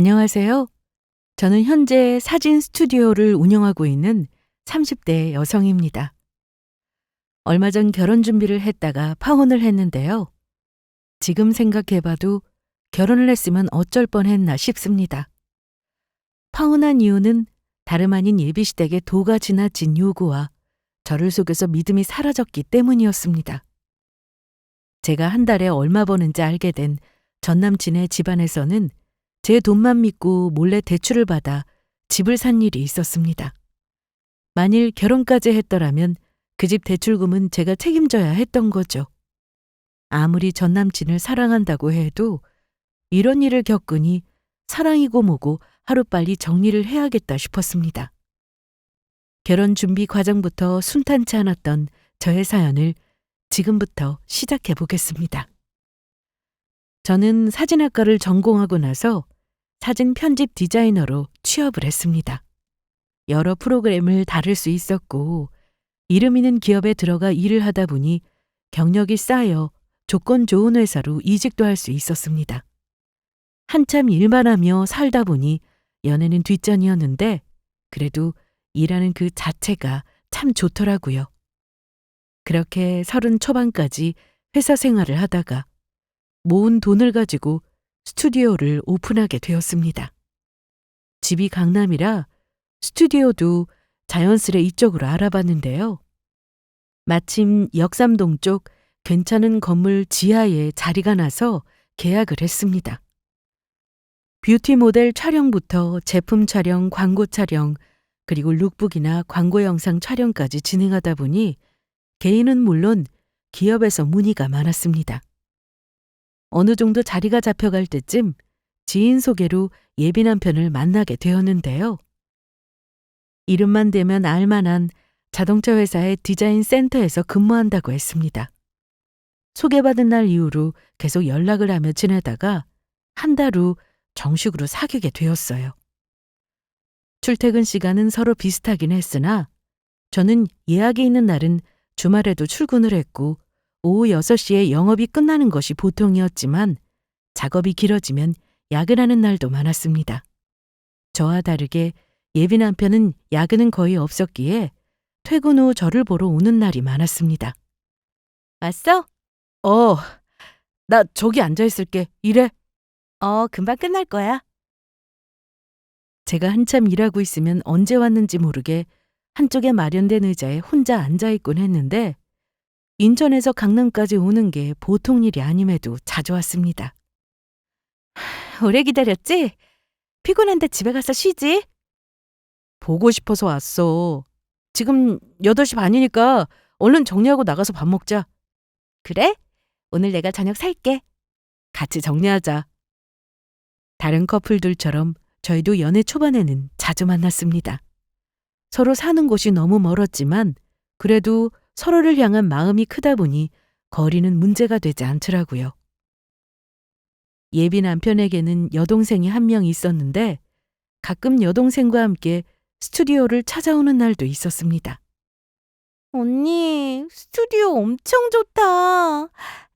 안녕하세요. 저는 현재 사진 스튜디오를 운영하고 있는 30대 여성입니다. 얼마 전 결혼 준비를 했다가 파혼을 했는데요. 지금 생각해봐도 결혼을 했으면 어쩔 뻔했나 싶습니다. 파혼한 이유는 다름 아닌 예비시댁의 도가 지나친 요구와 저를 속여서 믿음이 사라졌기 때문이었습니다. 제가 한 달에 얼마 버는지 알게 된 전남친의 집안에서는 제 돈만 믿고 몰래 대출을 받아 집을 산 일이 있었습니다. 만일 결혼까지 했더라면 그 집 대출금은 제가 책임져야 했던 거죠. 아무리 전남친을 사랑한다고 해도 이런 일을 겪으니 사랑이고 뭐고 하루빨리 정리를 해야겠다 싶었습니다. 결혼 준비 과정부터 순탄치 않았던 저의 사연을 지금부터 시작해 보겠습니다. 저는 사진학과를 전공하고 나서 사진 편집 디자이너로 취업을 했습니다. 여러 프로그램을 다룰 수 있었고 이름 있는 기업에 들어가 일을 하다 보니 경력이 쌓여 조건 좋은 회사로 이직도 할 수 있었습니다. 한참 일만 하며 살다 보니 연애는 뒷전이었는데 그래도 일하는 그 자체가 참 좋더라고요. 그렇게 30 초반까지 회사 생활을 하다가 모은 돈을 가지고 스튜디오를 오픈하게 되었습니다. 집이 강남이라 스튜디오도 자연스레 이쪽으로 알아봤는데요. 마침 역삼동 쪽 괜찮은 건물 지하에 자리가 나서 계약을 했습니다. 뷰티 모델 촬영부터 제품 촬영, 광고 촬영, 그리고 룩북이나 광고 영상 촬영까지 진행하다 보니 개인은 물론 기업에서 문의가 많았습니다. 어느 정도 자리가 잡혀갈 때쯤 지인 소개로 예비 남편을 만나게 되었는데요. 이름만 대면 알만한 자동차 회사의 디자인 센터에서 근무한다고 했습니다. 소개받은 날 이후로 계속 연락을 하며 지내다가 한 달 후 정식으로 사귀게 되었어요. 출퇴근 시간은 서로 비슷하긴 했으나 저는 예약이 있는 날은 주말에도 출근을 했고 오후 6시에 영업이 끝나는 것이 보통이었지만 작업이 길어지면 야근하는 날도 많았습니다. 저와 다르게 예비 남편은 야근은 거의 없었기에 퇴근 후 저를 보러 오는 날이 많았습니다. 왔어? 나 저기 앉아있을게. 일해. 금방 끝날 거야. 제가 한참 일하고 있으면 언제 왔는지 모르게 한쪽에 마련된 의자에 혼자 앉아있곤 했는데 인천에서 강남까지 오는 게 보통 일이 아님에도 자주 왔습니다. 오래 기다렸지? 피곤한데 집에 가서 쉬지? 보고 싶어서 왔어. 지금 8시 반이니까 얼른 정리하고 나가서 밥 먹자. 그래? 오늘 내가 저녁 살게. 같이 정리하자. 다른 커플들처럼 저희도 연애 초반에는 자주 만났습니다. 서로 사는 곳이 너무 멀었지만 그래도 서로를 향한 마음이 크다 보니 거리는 문제가 되지 않더라고요. 예비 남편에게는 여동생이 한 명 있었는데 가끔 여동생과 함께 스튜디오를 찾아오는 날도 있었습니다. 언니, 스튜디오 엄청 좋다.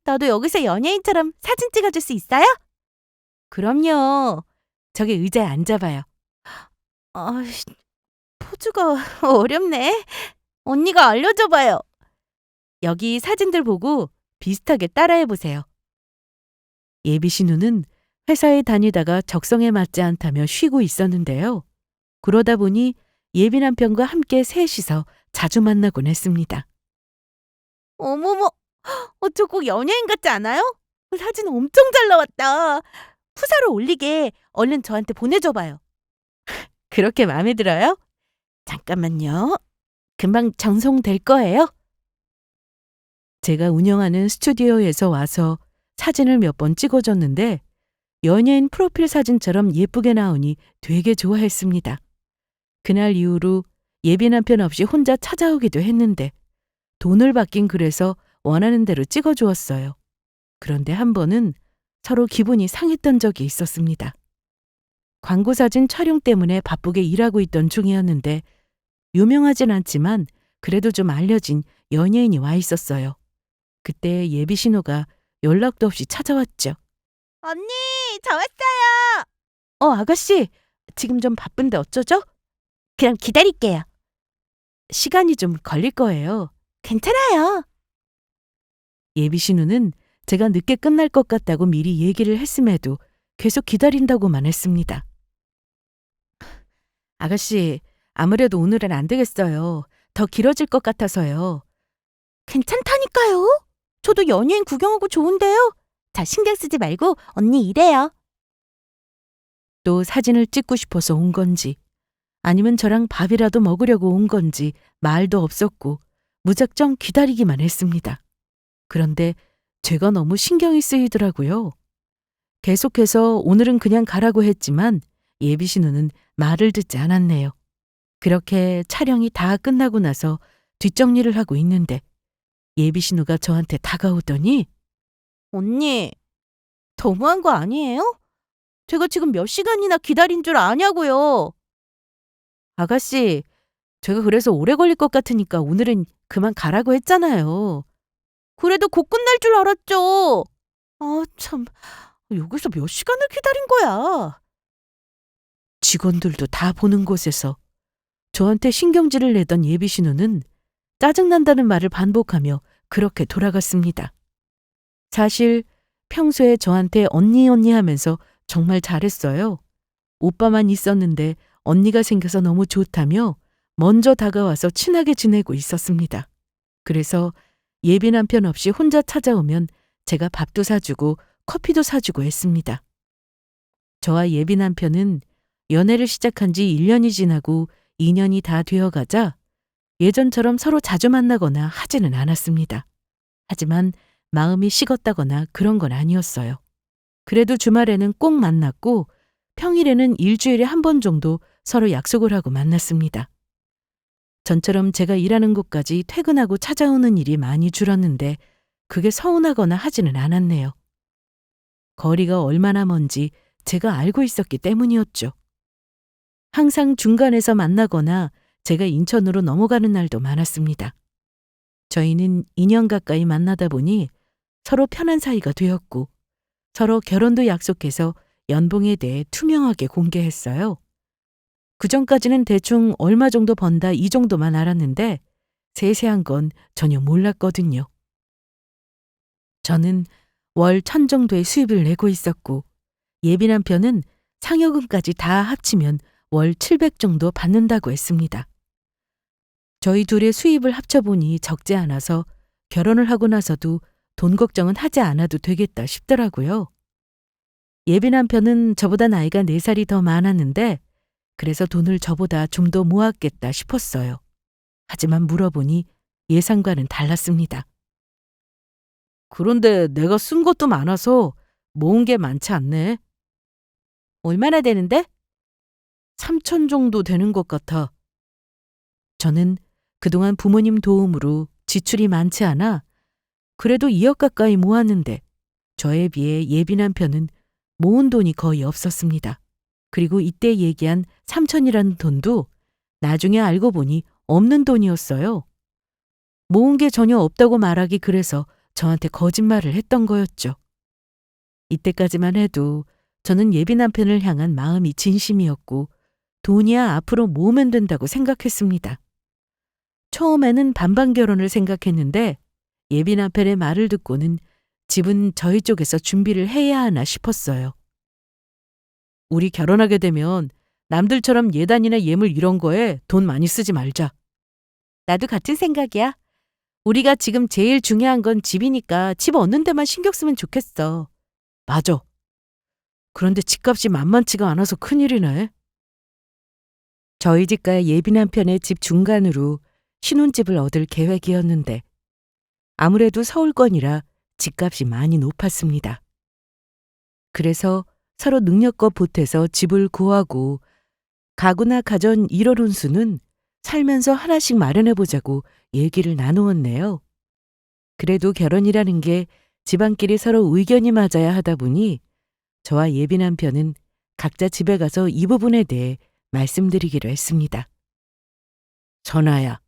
나도 여기서 연예인처럼 사진 찍어줄 수 있어요? 그럼요. 저기 의자에 앉아봐요. 포즈가 어렵네. 언니가 알려줘봐요. 여기 사진들 보고 비슷하게 따라해보세요. 예비 신우는 회사에 다니다가 적성에 맞지 않다며 쉬고 있었는데요. 그러다 보니 예비 남편과 함께 셋이서 자주 만나곤 했습니다. 어머머, 저 꼭 연예인 같지 않아요? 사진 엄청 잘 나왔다. 푸사로 올리게 얼른 저한테 보내줘봐요. 그렇게 마음에 들어요? 잠깐만요. 금방 전송될 거예요. 제가 운영하는 스튜디오에서 와서 사진을 몇 번 찍어줬는데 연예인 프로필 사진처럼 예쁘게 나오니 되게 좋아했습니다. 그날 이후로 예비 남편 없이 혼자 찾아오기도 했는데 돈을 받긴 그래서 원하는 대로 찍어주었어요. 그런데 한 번은 서로 기분이 상했던 적이 있었습니다. 광고 사진 촬영 때문에 바쁘게 일하고 있던 중이었는데 유명하진 않지만 그래도 좀 알려진 연예인이 와 있었어요. 그때 예비 신호가 연락도 없이 찾아왔죠. 언니, 저 왔어요. 아가씨, 지금 좀 바쁜데 어쩌죠? 그럼 기다릴게요. 시간이 좀 걸릴 거예요. 괜찮아요. 예비 신우는 제가 늦게 끝날 것 같다고 미리 얘기를 했음에도 계속 기다린다고만 했습니다. 아가씨, 아무래도 오늘은 안 되겠어요. 더 길어질 것 같아서요. 괜찮다니까요. 저도 연예인 구경하고 좋은데요. 자, 신경 쓰지 말고 언니 일해요. 또 사진을 찍고 싶어서 온 건지 아니면 저랑 밥이라도 먹으려고 온 건지 말도 없었고 무작정 기다리기만 했습니다. 그런데 제가 너무 신경이 쓰이더라고요. 계속해서 오늘은 그냥 가라고 했지만 예비 신우는 말을 듣지 않았네요. 그렇게 촬영이 다 끝나고 나서 뒷정리를 하고 있는데 예비 신우가 저한테 다가오더니 언니, 너무한 거 아니에요? 제가 지금 몇 시간이나 기다린 줄 아냐고요. 아가씨, 제가 그래서 오래 걸릴 것 같으니까 오늘은 그만 가라고 했잖아요. 그래도 곧 끝날 줄 알았죠. 아, 참. 여기서 몇 시간을 기다린 거야. 직원들도 다 보는 곳에서 저한테 신경질을 내던 예비 신우는 짜증난다는 말을 반복하며 그렇게 돌아갔습니다. 사실 평소에 저한테 언니 언니 하면서 정말 잘했어요. 오빠만 있었는데 언니가 생겨서 너무 좋다며 먼저 다가와서 친하게 지내고 있었습니다. 그래서 예비 남편 없이 혼자 찾아오면 제가 밥도 사주고 커피도 사주고 했습니다. 저와 예비 남편은 연애를 시작한 지 1년이 지나고 2년이 다 되어가자 예전처럼 서로 자주 만나거나 하지는 않았습니다. 하지만 마음이 식었다거나 그런 건 아니었어요. 그래도 주말에는 꼭 만났고 평일에는 일주일에 한 번 정도 서로 약속을 하고 만났습니다. 전처럼 제가 일하는 곳까지 퇴근하고 찾아오는 일이 많이 줄었는데 그게 서운하거나 하지는 않았네요. 거리가 얼마나 먼지 제가 알고 있었기 때문이었죠. 항상 중간에서 만나거나 제가 인천으로 넘어가는 날도 많았습니다. 저희는 2년 가까이 만나다 보니 서로 편한 사이가 되었고 서로 결혼도 약속해서 연봉에 대해 투명하게 공개했어요. 그전까지는 대충 얼마 정도 번다 이 정도만 알았는데 세세한 건 전혀 몰랐거든요. 저는 월 1,000 정도의 수입을 내고 있었고 예비 남편은 상여금까지 다 합치면 월 700 정도 받는다고 했습니다. 저희 둘의 수입을 합쳐보니 적지 않아서 결혼을 하고 나서도 돈 걱정은 하지 않아도 되겠다 싶더라고요. 예비 남편은 저보다 나이가 4살이 더 많았는데 그래서 돈을 저보다 좀 더 모았겠다 싶었어요. 하지만 물어보니 예상과는 달랐습니다. 그런데 내가 쓴 것도 많아서 모은 게 많지 않네. 얼마나 되는데? 3,000 정도 되는 것 같아. 저는 그동안 부모님 도움으로 지출이 많지 않아 그래도 2억 가까이 모았는데 저에 비해 예비 남편은 모은 돈이 거의 없었습니다. 그리고 이때 얘기한 3,000이라는 돈도 나중에 알고 보니 없는 돈이었어요. 모은 게 전혀 없다고 말하기 그래서 저한테 거짓말을 했던 거였죠. 이때까지만 해도 저는 예비 남편을 향한 마음이 진심이었고 돈이야 앞으로 모으면 된다고 생각했습니다. 처음에는 반반 결혼을 생각했는데 예비 남편의 말을 듣고는 집은 저희 쪽에서 준비를 해야 하나 싶었어요. 우리 결혼하게 되면 남들처럼 예단이나 예물 이런 거에 돈 많이 쓰지 말자. 나도 같은 생각이야. 우리가 지금 제일 중요한 건 집이니까 집 얻는 데만 신경 쓰면 좋겠어. 맞아. 그런데 집값이 만만치가 않아서 큰일이네. 저희 집과 예비 남편의 집 중간으로 신혼집을 얻을 계획이었는데 아무래도 서울권이라 집값이 많이 높았습니다. 그래서 서로 능력껏 보태서 집을 구하고 가구나 가전 1월 혼수는 살면서 하나씩 마련해보자고 얘기를 나누었네요. 그래도 결혼이라는 게 집안끼리 서로 의견이 맞아야 하다 보니 저와 예비 남편은 각자 집에 가서 이 부분에 대해 말씀드리기로 했습니다. 전하야,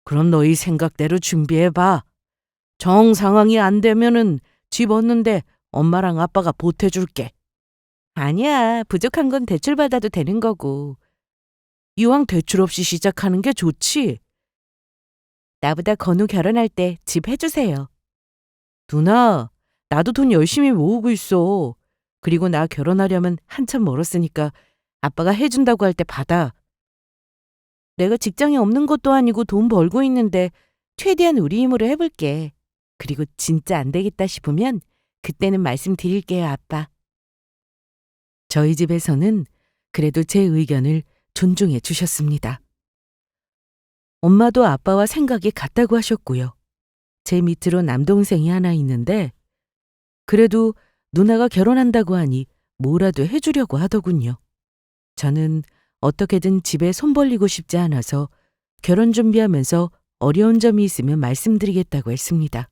그럼 너희 생각대로 준비해봐. 정 상황이 안 되면은 집 얻는데 엄마랑 아빠가 보태줄게. 아니야, 부족한 건 대출받아도 되는 거고. 이왕 대출 없이 시작하는 게 좋지. 나보다 건우 결혼할 때 집 해주세요. 누나, 나도 돈 열심히 모으고 있어. 그리고 나 결혼하려면 한참 멀었으니까 아빠가 해준다고 할 때 받아. 내가 직장이 없는 것도 아니고 돈 벌고 있는데 최대한 우리 힘으로 해볼게. 그리고 진짜 안 되겠다 싶으면 그때는 말씀드릴게요, 아빠. 저희 집에서는 그래도 제 의견을 존중해 주셨습니다. 엄마도 아빠와 생각이 같다고 하셨고요. 제 밑으로 남동생이 하나 있는데 그래도 누나가 결혼한다고 하니 뭐라도 해주려고 하더군요. 저는 어떻게든 집에 손 벌리고 싶지 않아서 결혼 준비하면서 어려운 점이 있으면 말씀드리겠다고 했습니다.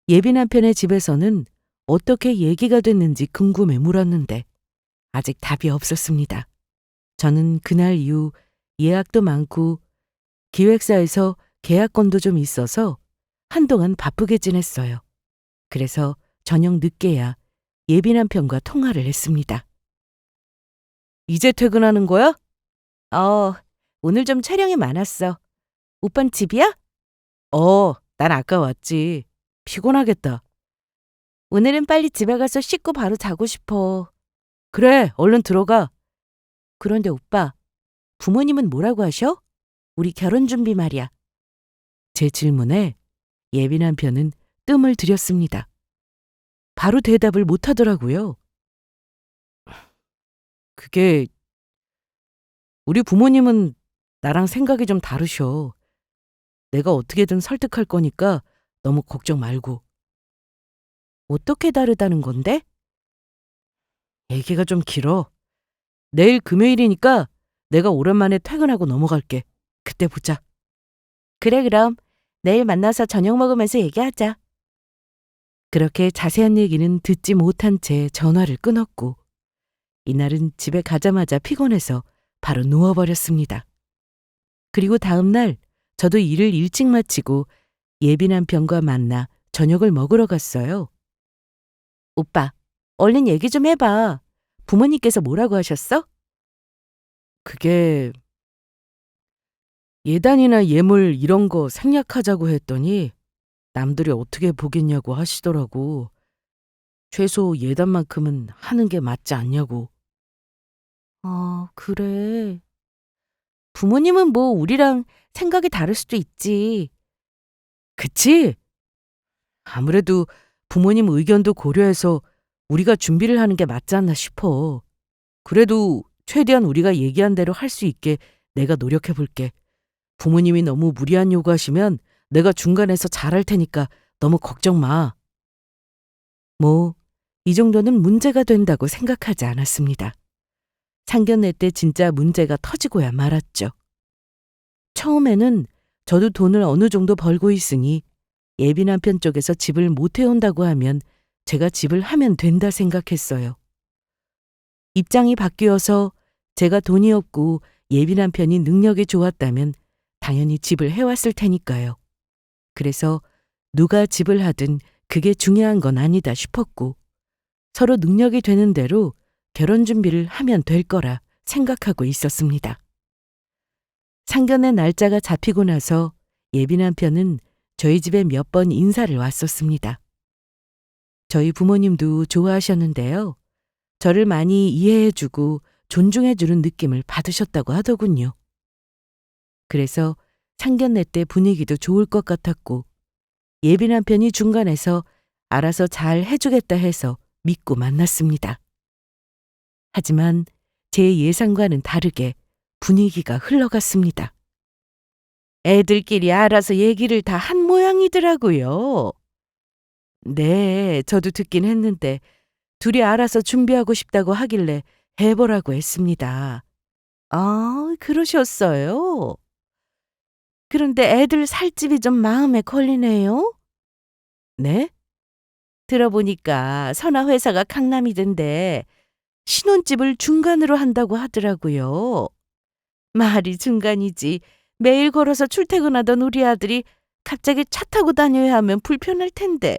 예비 남편의 집에서는 어떻게 얘기가 됐는지 궁금해 물었는데 아직 답이 없었습니다. 저는 그날 이후 예약도 많고 기획사에서 계약건도 좀 있어서 한동안 바쁘게 지냈어요. 그래서 저녁 늦게야 예비 남편과 통화를 했습니다. 이제 퇴근하는 거야? 오늘 좀 촬영이 많았어. 오빤 집이야? 난 아까 왔지. 피곤하겠다. 오늘은 빨리 집에 가서 씻고 바로 자고 싶어. 그래, 얼른 들어가. 그런데 오빠, 부모님은 뭐라고 하셔? 우리 결혼 준비 말이야. 제 질문에 예비 남편은 뜸을 들였습니다. 바로 대답을 못 하더라고요. 그게 우리 부모님은 나랑 생각이 좀 다르셔. 내가 어떻게든 설득할 거니까 너무 걱정 말고. 어떻게 다르다는 건데? 얘기가 좀 길어. 내일 금요일이니까 내가 오랜만에 퇴근하고 넘어갈게. 그때 보자. 그래, 그럼 내일 만나서 저녁 먹으면서 얘기하자. 그렇게 자세한 얘기는 듣지 못한 채 전화를 끊었고 이날은 집에 가자마자 피곤해서 바로 누워버렸습니다. 그리고 다음 날 저도 일을 일찍 마치고 예비 남편과 만나 저녁을 먹으러 갔어요. 오빠, 얼른 얘기 좀 해봐. 부모님께서 뭐라고 하셨어? 그게 예단이나 예물 이런 거 생략하자고 했더니 남들이 어떻게 보겠냐고 하시더라고. 최소 예단만큼은 하는 게 맞지 않냐고. 아, 그래. 부모님은 뭐 우리랑 생각이 다를 수도 있지. 그치? 아무래도 부모님 의견도 고려해서 우리가 준비를 하는 게 맞지 않나 싶어. 그래도 최대한 우리가 얘기한 대로 할 수 있게 내가 노력해 볼게. 부모님이 너무 무리한 요구하시면 내가 중간에서 잘할 테니까 너무 걱정 마. 뭐, 이 정도는 문제가 된다고 생각하지 않았습니다. 상견례 때 진짜 문제가 터지고야 말았죠. 처음에는 저도 돈을 어느 정도 벌고 있으니 예비 남편 쪽에서 집을 못 해온다고 하면 제가 집을 하면 된다 생각했어요. 입장이 바뀌어서 제가 돈이 없고 예비 남편이 능력이 좋았다면 당연히 집을 해왔을 테니까요. 그래서 누가 집을 하든 그게 중요한 건 아니다 싶었고 서로 능력이 되는 대로 결혼 준비를 하면 될 거라 생각하고 있었습니다. 상견례 날짜가 잡히고 나서 예비 남편은 저희 집에 몇 번 인사를 왔었습니다. 저희 부모님도 좋아하셨는데요. 저를 많이 이해해주고 존중해주는 느낌을 받으셨다고 하더군요. 그래서 상견례 때 분위기도 좋을 것 같았고 예비 남편이 중간에서 알아서 잘 해주겠다 해서 믿고 만났습니다. 하지만 제 예상과는 다르게 분위기가 흘러갔습니다. 애들끼리 알아서 얘기를 다 한 모양이더라고요. 네, 저도 듣긴 했는데 둘이 알아서 준비하고 싶다고 하길래 해보라고 했습니다. 아, 그러셨어요? 그런데 애들 살집이 좀 마음에 걸리네요? 네? 들어보니까 선화 회사가 강남이던데 신혼집을 중간으로 한다고 하더라고요. 말이 중간이지. 매일 걸어서 출퇴근하던 우리 아들이 갑자기 차 타고 다녀야 하면 불편할 텐데.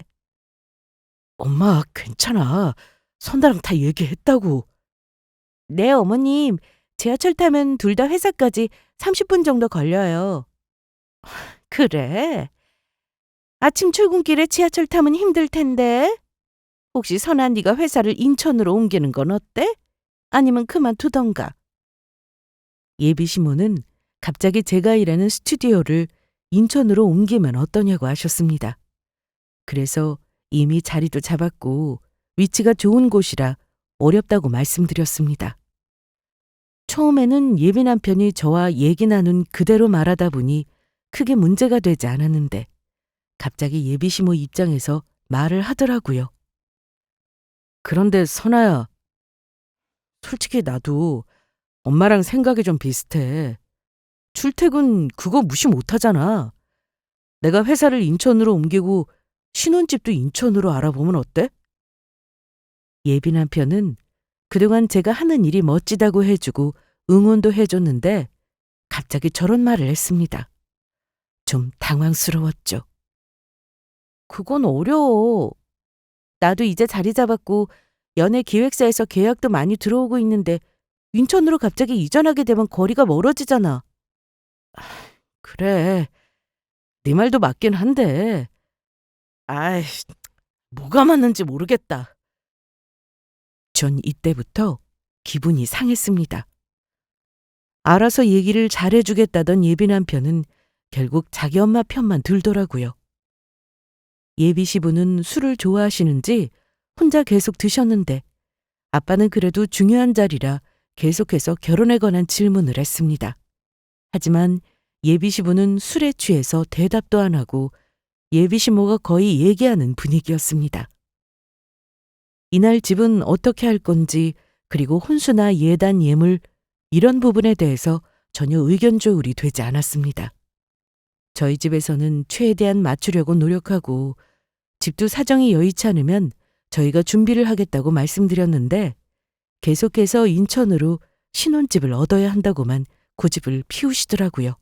엄마, 괜찮아. 선아랑 다 얘기했다고. 네, 어머님. 지하철 타면 둘 다 회사까지 30분 정도 걸려요. 그래? 아침 출근길에 지하철 타면 힘들 텐데. 혹시 선아 네가 회사를 인천으로 옮기는 건 어때? 아니면 그만두던가. 예비시모는 갑자기 제가 일하는 스튜디오를 인천으로 옮기면 어떠냐고 하셨습니다. 그래서 이미 자리도 잡았고 위치가 좋은 곳이라 어렵다고 말씀드렸습니다. 처음에는 예비 남편이 저와 얘기 나눈 그대로 말하다 보니 크게 문제가 되지 않았는데 갑자기 예비시모 입장에서 말을 하더라고요. 그런데 선아야, 솔직히 나도 엄마랑 생각이 좀 비슷해. 출퇴근 그거 무시 못하잖아. 내가 회사를 인천으로 옮기고 신혼집도 인천으로 알아보면 어때? 예비 남편은 그동안 제가 하는 일이 멋지다고 해주고 응원도 해줬는데 갑자기 저런 말을 했습니다. 좀 당황스러웠죠. 그건 어려워. 나도 이제 자리 잡았고 연예 기획사에서 계약도 많이 들어오고 있는데 인천으로 갑자기 이전하게 되면 거리가 멀어지잖아. 그래, 네 말도 맞긴 한데. 아이, 뭐가 맞는지 모르겠다. 전 이때부터 기분이 상했습니다. 알아서 얘기를 잘해주겠다던 예비 남편은 결국 자기 엄마 편만 들더라고요. 예비 시부는 술을 좋아하시는지 혼자 계속 드셨는데 아빠는 그래도 중요한 자리라 계속해서 결혼에 관한 질문을 했습니다. 하지만 예비 시부는 술에 취해서 대답도 안 하고 예비 시모가 거의 얘기하는 분위기였습니다. 이날 집은 어떻게 할 건지 그리고 혼수나 예단 예물 이런 부분에 대해서 전혀 의견 조율이 되지 않았습니다. 저희 집에서는 최대한 맞추려고 노력하고 집도 사정이 여의치 않으면 저희가 준비를 하겠다고 말씀드렸는데 계속해서 인천으로 신혼집을 얻어야 한다고만 고집을 피우시더라고요.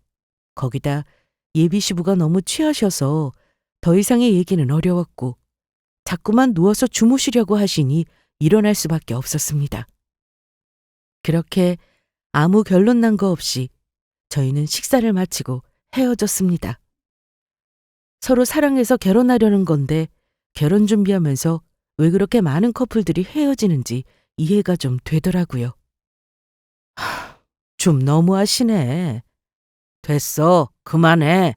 거기다 예비 시부가 너무 취하셔서 더 이상의 얘기는 어려웠고 자꾸만 누워서 주무시려고 하시니 일어날 수밖에 없었습니다. 그렇게 아무 결론 난 거 없이 저희는 식사를 마치고 헤어졌습니다. 서로 사랑해서 결혼하려는 건데 결혼 준비하면서 왜 그렇게 많은 커플들이 헤어지는지 이해가 좀 되더라고요. 좀 너무하시네. 됐어, 그만해.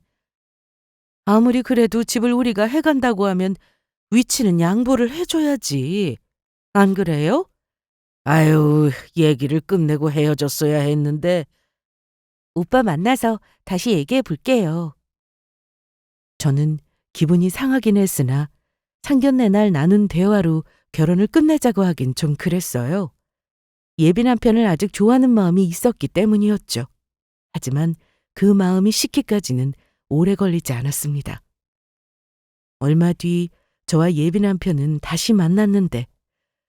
아무리 그래도 집을 우리가 해간다고 하면 위치는 양보를 해줘야지. 안 그래요? 아유, 얘기를 끝내고 헤어졌어야 했는데. 오빠 만나서 다시 얘기해 볼게요. 저는 기분이 상하긴 했으나 상견례 날 나눈 대화로 결혼을 끝내자고 하긴 좀 그랬어요. 예비 남편을 아직 좋아하는 마음이 있었기 때문이었죠. 하지만 그 마음이 식기까지는 오래 걸리지 않았습니다. 얼마 뒤 저와 예비 남편은 다시 만났는데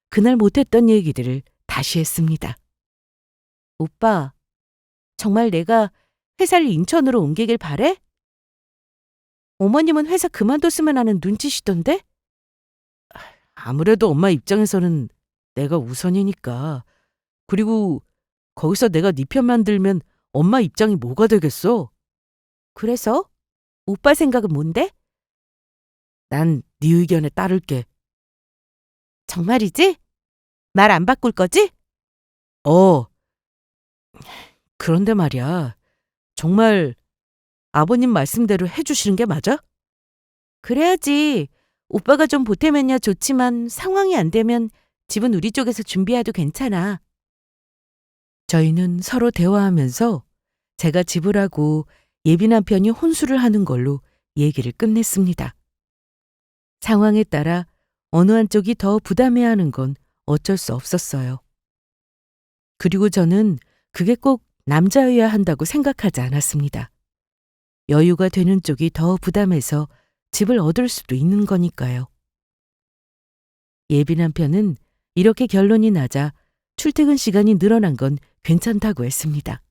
그날 못했던 얘기들을 다시 했습니다. 오빠, 정말 내가 회사를 인천으로 옮기길 바래? 어머님은 회사 그만뒀으면 하는 눈치시던데? 아무래도 엄마 입장에서는 내가 우선이니까. 그리고 거기서 내가 네 편만 들면 엄마 입장이 뭐가 되겠어? 그래서? 오빠 생각은 뭔데? 난 네 의견에 따를게. 정말이지? 말 안 바꿀 거지? 어. 그런데 말이야. 정말 아버님 말씀대로 해주시는 게 맞아? 그래야지. 오빠가 좀 보태면야 좋지만 상황이 안 되면 집은 우리 쪽에서 준비해도 괜찮아. 저희는 서로 대화하면서 제가 집을 하고 예비 남편이 혼수를 하는 걸로 얘기를 끝냈습니다. 상황에 따라 어느 한쪽이 더 부담해야 하는 건 어쩔 수 없었어요. 그리고 저는 그게 꼭 남자여야 한다고 생각하지 않았습니다. 여유가 되는 쪽이 더 부담해서 집을 얻을 수도 있는 거니까요. 예비 남편은 이렇게 결론이 나자 출퇴근 시간이 늘어난 건 괜찮다고 했습니다.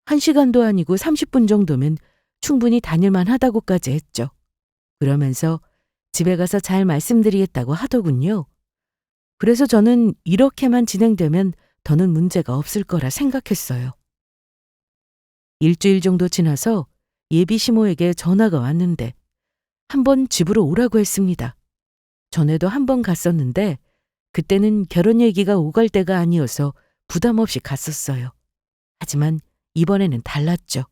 1시간도 아니고 30분 정도면 충분히 다닐만 하다고까지 했죠. 그러면서 집에 가서 잘 말씀드리겠다고 하더군요. 그래서 저는 이렇게만 진행되면 더는 문제가 없을 거라 생각했어요. 일주일 정도 지나서 예비 시모에게 전화가 왔는데 한번 집으로 오라고 했습니다. 전에도 한 번 갔었는데 그때는 결혼 얘기가 오갈 때가 아니어서 부담 없이 갔었어요. 하지만 이번에는 달랐죠.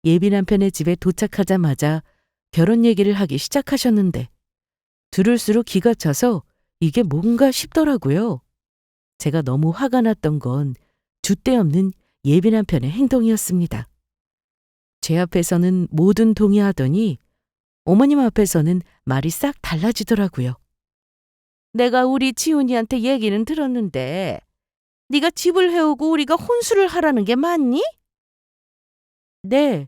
예비 남편의 집에 도착하자마자 결혼 얘기를 하기 시작하셨는데 들을수록 기가 차서 이게 뭔가 싶더라고요. 제가 너무 화가 났던 건 줏대없는 예비 남편의 행동이었습니다. 제 앞에서는 뭐든 동의하더니 어머님 앞에서는 말이 싹 달라지더라고요. 내가 우리 지훈이한테 얘기는 들었는데 네가 집을 해오고 우리가 혼수를 하라는 게 맞니? 네,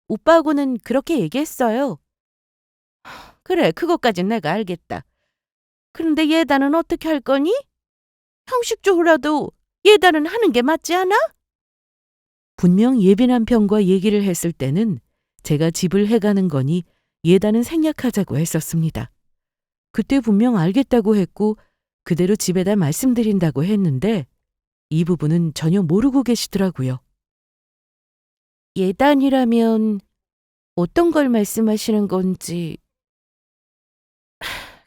오빠하고는 그렇게 얘기했어요. 그래, 그것까진 내가 알겠다. 그런데 예단은 어떻게 할 거니? 형식적으로라도 예단은 하는 게 맞지 않아? 분명 예비 남편과 얘기를 했을 때는 제가 집을 해가는 거니 예단은 생략하자고 했었습니다. 그때 분명 알겠다고 했고 그대로 집에다 말씀드린다고 했는데 이 부분은 전혀 모르고 계시더라고요. 예단이라면 어떤 걸 말씀하시는 건지.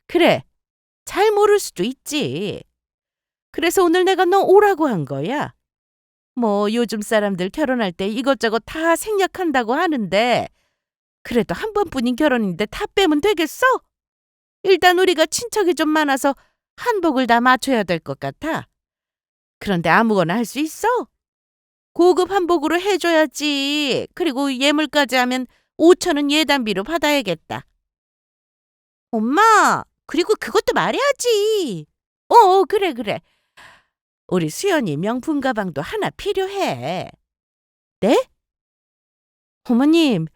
그래, 잘 모를 수도 있지. 그래서 오늘 내가 너 오라고 한 거야. 뭐 요즘 사람들 결혼할 때 이것저것 다 생략한다고 하는데 그래도 한 번뿐인 결혼인데 다 빼면 되겠어? 일단 우리가 친척이 좀 많아서 한복을 다 맞춰야 될 것 같아. 그런데 아무거나 할 수 있어? 고급 한복으로 해줘야지. 그리고 예물까지 하면 5,000원 예단비로 받아야겠다. 엄마, 그리고 그것도 말해야지. 그래. 우리 수연이 명품 가방도 하나 필요해. 네? 어머님,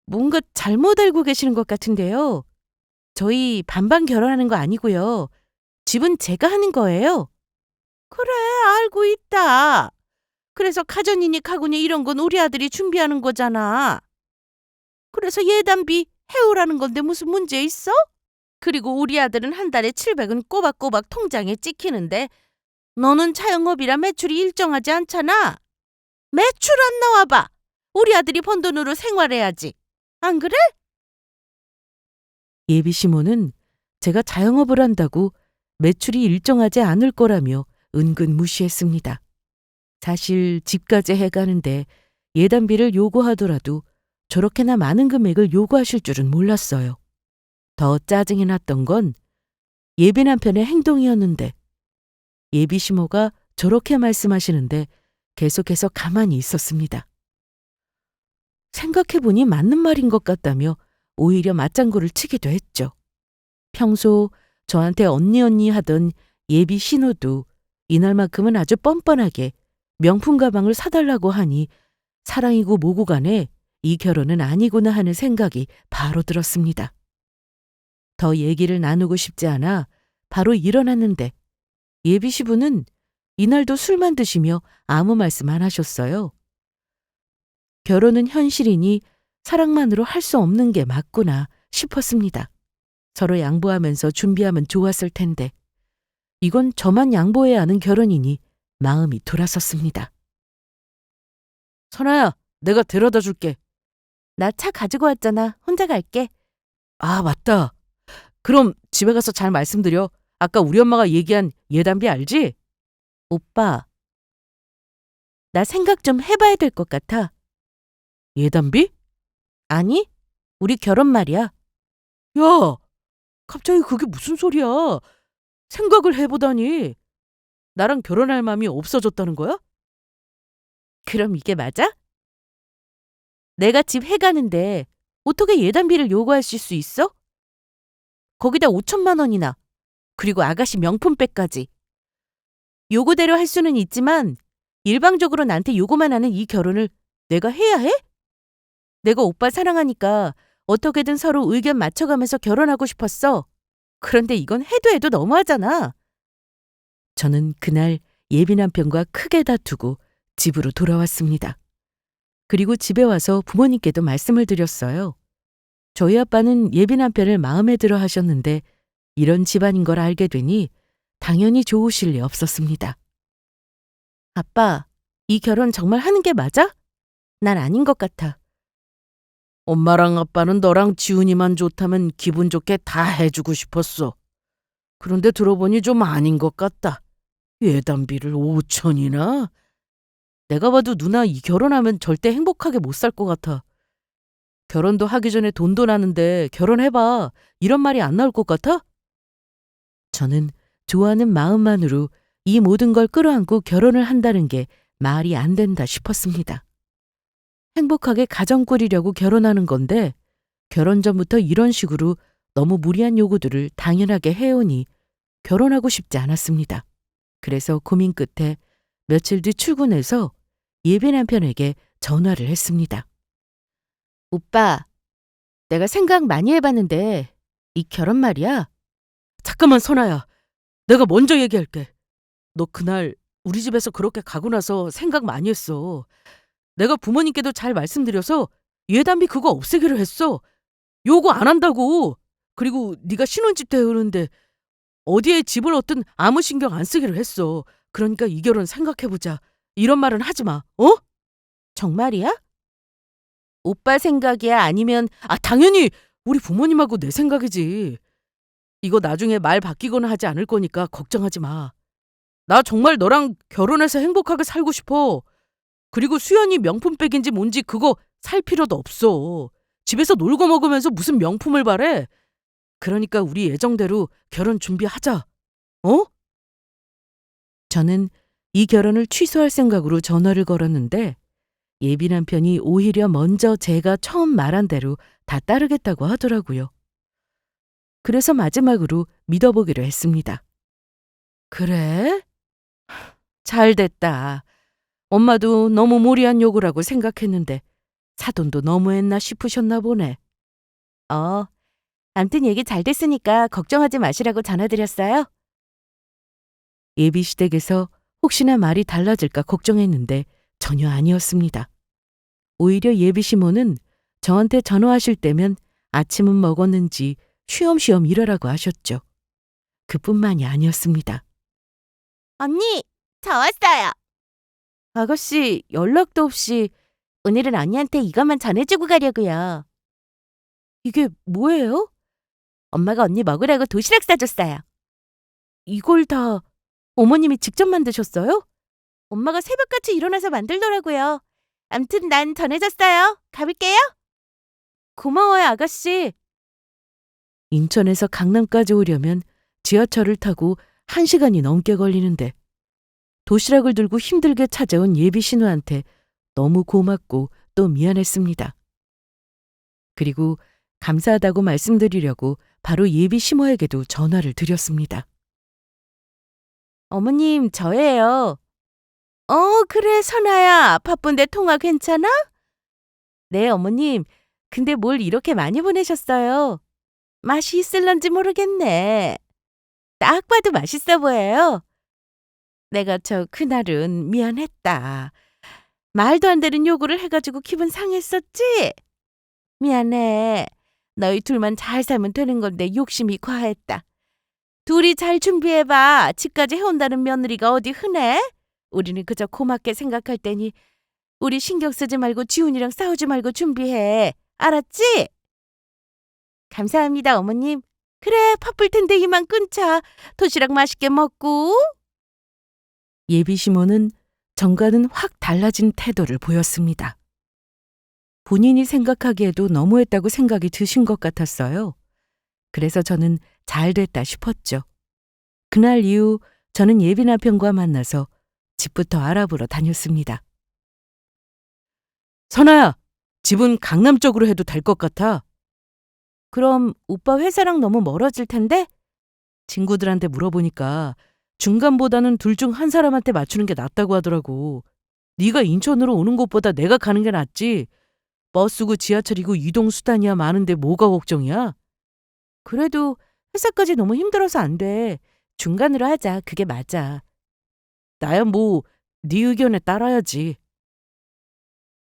뭔가 잘못 알고 계시는 것 같은데요. 저희 반반 결혼하는 거 아니고요. 집은 제가 하는 거예요. 그래, 알고 있다. 그래서 가전이니 가구니 이런 건 우리 아들이 준비하는 거잖아. 그래서 예단비 해오라는 건데 무슨 문제 있어? 그리고 우리 아들은 한 달에 700은 꼬박꼬박 통장에 찍히는데 너는 자영업이라 매출이 일정하지 않잖아. 매출 안 나와봐. 우리 아들이 번 돈으로 생활해야지. 안 그래? 예비 시모는 제가 자영업을 한다고 매출이 일정하지 않을 거라며 은근 무시했습니다. 사실 집까지 해가는데 예단비를 요구하더라도 저렇게나 많은 금액을 요구하실 줄은 몰랐어요. 더 짜증이 났던 건 예비 남편의 행동이었는데 예비 시모가 저렇게 말씀하시는데 계속해서 가만히 있었습니다. 생각해보니 맞는 말인 것 같다며 오히려 맞장구를 치기도 했죠. 평소 저한테 언니 하던 예비 신호도 이날만큼은 아주 뻔뻔하게 명품 가방을 사달라고 하니 사랑이고 뭐고 간에 이 결혼은 아니구나 하는 생각이 바로 들었습니다. 더 얘기를 나누고 싶지 않아 바로 일어났는데 예비 시부는 이날도 술만 드시며 아무 말씀 안 하셨어요. 결혼은 현실이니 사랑만으로 할 수 없는 게 맞구나 싶었습니다. 서로 양보하면서 준비하면 좋았을 텐데 이건 저만 양보해야 하는 결혼이니 마음이 돌아섰습니다. 선아야, 내가 데려다 줄게. 나 차 가지고 왔잖아. 혼자 갈게. 아, 맞다. 그럼 집에 가서 잘 말씀드려. 아까 우리 엄마가 얘기한 예단비 알지? 오빠, 나 생각 좀 해봐야 될 것 같아. 예단비? 아니, 우리 결혼 말이야. 야, 갑자기 그게 무슨 소리야? 생각을 해보다니. 나랑 결혼할 마음이 없어졌다는 거야? 그럼 이게 맞아? 내가 집 해가는데 어떻게 예단비를 요구하실 수 있어? 거기다 5천만 원이나. 그리고 아가씨 명품백까지. 요구대로 할 수는 있지만 일방적으로 나한테 요구만 하는 이 결혼을 내가 해야 해? 내가 오빠 사랑하니까 어떻게든 서로 의견 맞춰가면서 결혼하고 싶었어. 그런데 이건 해도 해도 너무하잖아. 저는 그날 예비 남편과 크게 다투고 집으로 돌아왔습니다. 그리고 집에 와서 부모님께도 말씀을 드렸어요. 저희 아빠는 예비 남편을 마음에 들어 하셨는데 이런 집안인 걸 알게 되니 당연히 좋으실 리 없었습니다. 아빠, 이 결혼 정말 하는 게 맞아? 난 아닌 것 같아. 엄마랑 아빠는 너랑 지훈이만 좋다면 기분 좋게 다 해주고 싶었어. 그런데 들어보니 좀 아닌 것 같다. 예단비를 5천이나? 내가 봐도 누나 이 결혼하면 절대 행복하게 못 살 것 같아. 결혼도 하기 전에 돈도 나는데 결혼해봐. 이런 말이 안 나올 것 같아? 저는 좋아하는 마음만으로 이 모든 걸 끌어안고 결혼을 한다는 게 말이 안 된다 싶었습니다. 행복하게 가정 꾸리려고 결혼하는 건데 결혼 전부터 이런 식으로 너무 무리한 요구들을 당연하게 해오니 결혼하고 싶지 않았습니다. 그래서 고민 끝에 며칠 뒤 출근해서 예비 남편에게 전화를 했습니다. 오빠, 내가 생각 많이 해봤는데 이 결혼 말이야. 잠깐만 선아야. 내가 먼저 얘기할게. 너 그날 우리 집에서 그렇게 가고 나서 생각 많이 했어. 내가 부모님께도 잘 말씀드려서 예단비 그거 없애기로 했어. 요구 안 한다고. 그리고 네가 신혼집 때 오는데 어디에 집을 얻든 아무 신경 안 쓰기로 했어. 그러니까 이 결혼 생각해보자. 이런 말은 하지 마. 어? 정말이야? 오빠 생각이야? 아니면 당연히 우리 부모님하고 내 생각이지. 이거 나중에 말 바뀌거나 하지 않을 거니까 걱정하지 마. 나 정말 너랑 결혼해서 행복하게 살고 싶어. 그리고 수연이 명품백인지 뭔지 그거 살 필요도 없어. 집에서 놀고 먹으면서 무슨 명품을 바래? 그러니까 우리 예정대로 결혼 준비하자. 어? 저는 이 결혼을 취소할 생각으로 전화를 걸었는데 예비 남편이 오히려 먼저 제가 처음 말한 대로 다 따르겠다고 하더라고요. 그래서 마지막으로 믿어보기로 했습니다. 그래? 잘 됐다. 엄마도 너무 무리한 요구라고 생각했는데 사돈도 너무했나 싶으셨나 보네. 암튼 얘기 잘 됐으니까 걱정하지 마시라고 전화드렸어요. 예비 시댁에서 혹시나 말이 달라질까 걱정했는데 전혀 아니었습니다. 오히려 예비 시모는 저한테 전화하실 때면 아침은 먹었는지 쉬엄쉬엄 일하라고 하셨죠. 그뿐만이 아니었습니다. 언니, 저 왔어요. 아가씨, 연락도 없이 오늘은 언니한테 이것만 전해주고 가려고요. 이게 뭐예요? 엄마가 언니 먹으라고 도시락 싸줬어요. 이걸 다 어머님이 직접 만드셨어요? 엄마가 새벽같이 일어나서 만들더라고요. 암튼 난 전해졌어요. 가볼게요. 고마워요, 아가씨. 인천에서 강남까지 오려면 지하철을 타고 1시간이 넘게 걸리는데 도시락을 들고 힘들게 찾아온 예비 신우한테 너무 고맙고 또 미안했습니다. 그리고 감사하다고 말씀드리려고 바로 예비 시모에게도 전화를 드렸습니다. 어머님, 저예요. 그래, 선아야. 바쁜데 통화 괜찮아? 네, 어머님. 근데 뭘 이렇게 많이 보내셨어요? 맛이 있을런지 모르겠네. 딱 봐도 맛있어 보여요. 내가 그날은 미안했다. 말도 안 되는 요구를 해가지고 기분 상했었지? 미안해. 너희 둘만 잘 살면 되는 건데 욕심이 과했다. 둘이 잘 준비해봐. 집까지 해온다는 며느리가 어디 흔해? 우리는 그저 고맙게 생각할 테니 우리 신경 쓰지 말고 지훈이랑 싸우지 말고 준비해. 알았지? 감사합니다, 어머님. 그래, 바쁠 텐데 이만 끊자. 도시락 맛있게 먹고. 예비 시모는 전과는 확 달라진 태도를 보였습니다. 본인이 생각하기에도 너무했다고 생각이 드신 것 같았어요. 그래서 저는 잘 됐다 싶었죠. 그날 이후 저는 예비 남편과 만나서 집부터 알아보러 다녔습니다. 선아야, 집은 강남 쪽으로 해도 될 것 같아. 그럼 오빠 회사랑 너무 멀어질 텐데? 친구들한테 물어보니까 중간보다는 둘 중 한 사람한테 맞추는 게 낫다고 하더라고. 네가 인천으로 오는 것보다 내가 가는 게 낫지. 버스고 지하철이고 이동수단이야 많은데 뭐가 걱정이야? 그래도 회사까지 너무 힘들어서 안 돼. 중간으로 하자. 그게 맞아. 나야 뭐 네 의견에 따라야지.